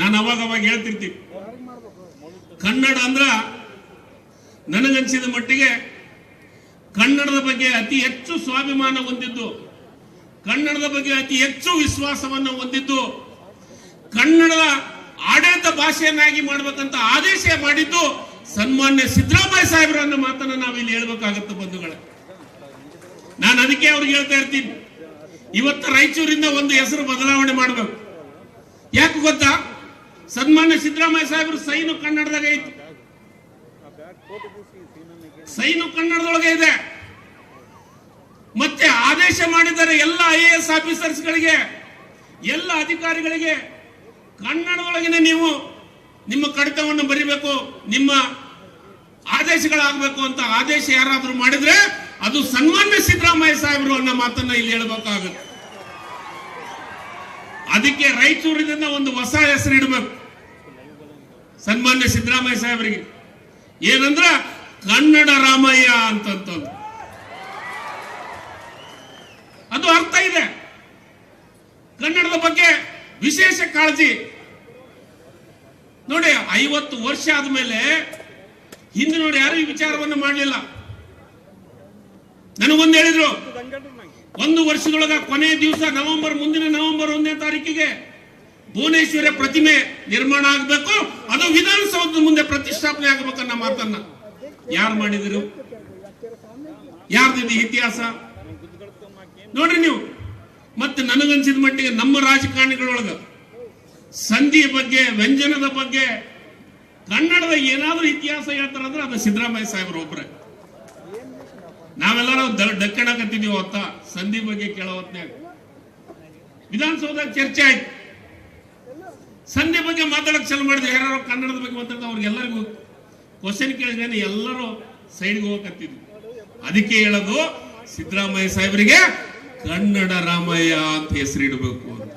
ನಾನು ಅವಾಗ ಹೇಳ್ತಿರ್ತೀನಿ, ಕನ್ನಡ ಅಂದ್ರ ನನಗನ್ಸಿದ ಮಟ್ಟಿಗೆ ಕನ್ನಡದ ಬಗ್ಗೆ ಅತಿ ಹೆಚ್ಚು ಸ್ವಾಭಿಮಾನ ಹೊಂದಿದ್ದು, ಕನ್ನಡದ ಬಗ್ಗೆ ಅತಿ ಹೆಚ್ಚು ವಿಶ್ವಾಸವನ್ನು ಹೊಂದಿದ್ದು, ಕನ್ನಡದ ಆಡಳಿತ ಭಾಷೆಯನ್ನಾಗಿ ಮಾಡಬೇಕಂತ ಆದೇಶ ಮಾಡಿದ್ದು ಸನ್ಮಾನ್ಯ ಸಿದ್ದರಾಮಯ್ಯ ಸಾಹೇಬರು ಅನ್ನೋ ಮಾತನ್ನ ನಾವಿಲ್ಲಿ ಹೇಳ್ಬೇಕಾಗತ್ತೆ ಬಂಧುಗಳೇ. ನಾನು ಅದಕ್ಕೆ ಅವ್ರಿಗೆ ಹೇಳ್ತಾ ಇರ್ತೀನಿ, ಇವತ್ತು ರಾಯಚೂರಿಂದ ಒಂದು ಹೆಸರು ಬದಲಾವಣೆ ಮಾಡಬೇಕು. ಯಾಕೆ ಗೊತ್ತಾ? ಸನ್ಮಾನ್ಯ ಸಿದ್ದರಾಮಯ್ಯ ಸಾಹೇಬರು ಸೈನು ಕನ್ನಡದಾಗ ಐತಿ, ಸೈನು ಕನ್ನಡದೊಳಗೆ ಇದೆ. ಮತ್ತೆ ಆದೇಶ ಮಾಡಿದ್ದಾರೆ ಎಲ್ಲ IAS ಆಫೀಸರ್ಸ್ಗಳಿಗೆ, ಎಲ್ಲ ಅಧಿಕಾರಿಗಳಿಗೆ ಕನ್ನಡದೊಳಗಿನ ನೀವು ನಿಮ್ಮ ಕಡಿತವನ್ನು ಬರಿಬೇಕು, ನಿಮ್ಮ ಆದೇಶಗಳಾಗಬೇಕು ಅಂತ ಆದೇಶ ಯಾರಾದ್ರೂ ಮಾಡಿದ್ರೆ ಅದು ಸನ್ಮಾನ್ಯ ಸಿದ್ದರಾಮಯ್ಯ ಸಾಹೇಬರು ಅನ್ನೋ ಮಾತನ್ನ ಇಲ್ಲಿ ಹೇಳ್ಬೇಕಾಗುತ್ತೆ. ಅದಕ್ಕೆ ರಾಯಚೂರಿನಿಂದ ಒಂದು ಹೊಸ ಹೆಸರು ಇಡಬೇಕು ಸನ್ಮಾನ್ಯ ಸಿದ್ದರಾಮಯ್ಯ ಸಾಹೇಬರಿಗೆ. ಏನಂದ್ರ ಕನ್ನಡ ರಾಮಯ್ಯ ಅಂತಂತಂದು ಅದು ಅರ್ಥ ಇದೆ. ಕನ್ನಡದ ಬಗ್ಗೆ ವಿಶೇಷ ಕಾಳಜಿ ನೋಡಿ. 50 ವರ್ಷ ಆದ್ಮೇಲೆ ಹಿಂದೆ ನೋಡಿ ಯಾರು ಈ ವಿಚಾರವನ್ನು ಮಾಡಲಿಲ್ಲ. ನನಗೊಂದು ಹೇಳಿದ್ರು, 1 ವರ್ಷದೊಳಗ ಕೊನೆಯ ದಿವಸ ಮುಂದಿನ ನವೆಂಬರ್ 1ನೇ ತಾರೀಕಿಗೆ ಭುವನೇಶ್ವರ ಪ್ರತಿಮೆ ನಿರ್ಮಾಣ ಆಗಬೇಕು, ಅದು ವಿಧಾನಸೌಧದ ಮುಂದೆ ಪ್ರತಿಷ್ಠಾಪನೆ ಆಗಬೇಕನ್ನ ಮಾತನ್ನ ಯಾರು ಮಾಡಿದ್ರು? ಯಾರ್ದಿದೆ ಇತಿಹಾಸ ನೋಡ್ರಿ ನೀವು. ಮತ್ತೆ ನನಗನ್ಸಿದ ಮಟ್ಟಿಗೆ ನಮ್ಮ ರಾಜಕಾರಣಿಗಳೊಳಗ ಸಂಧಿಯ ಬಗ್ಗೆ, ವ್ಯಂಜನದ ಬಗ್ಗೆ, ಕನ್ನಡದ ಏನಾದ್ರೂ ಇತಿಹಾಸ ಹೇಳ್ತಾರಂದ್ರೆ ಅದು ಸಿದ್ದರಾಮಯ್ಯ ಸಾಹೇಬರು ಒಬ್ಬರೇ. ನಾವೆಲ್ಲರೂ ಡಕ್ಕಣಕತ್ತಿದೀವಿ ಹೊತ್ತ ಸಂಧಿ ಬಗ್ಗೆ ಕೇಳೋ ಹೊತ್ನ್ಯಾಗ ವಿಧಾನಸೌಧ ಚರ್ಚೆ ಆಯ್ತು. ಸಂಧಿ ಬಗ್ಗೆ ಮಾತಾಡಕ್ ಚಾಲು ಮಾಡಿದ್ರು. ಯಾರು ಕನ್ನಡದ ಬಗ್ಗೆ ಮಾತಾಡ್ತಾ ಅವ್ರಿಗೆಲ್ಲರಿಗೂ ಕ್ವಶನ್ ಕೇಳಿದ್ರೆ ಎಲ್ಲರೂ ಸೈಡ್ಗೆ ಹೋಗಕತ್ತಿದ್ವಿ. ಅದಕ್ಕೆ ಹೇಳೋದು ಸಿದ್ದರಾಮಯ್ಯ ಸಾಹೇಬರಿಗೆ ಕನ್ನಡ ರಾಮಯ್ಯ ಅಂತ ಹೆಸರಿಡಬೇಕು ಅಂತ.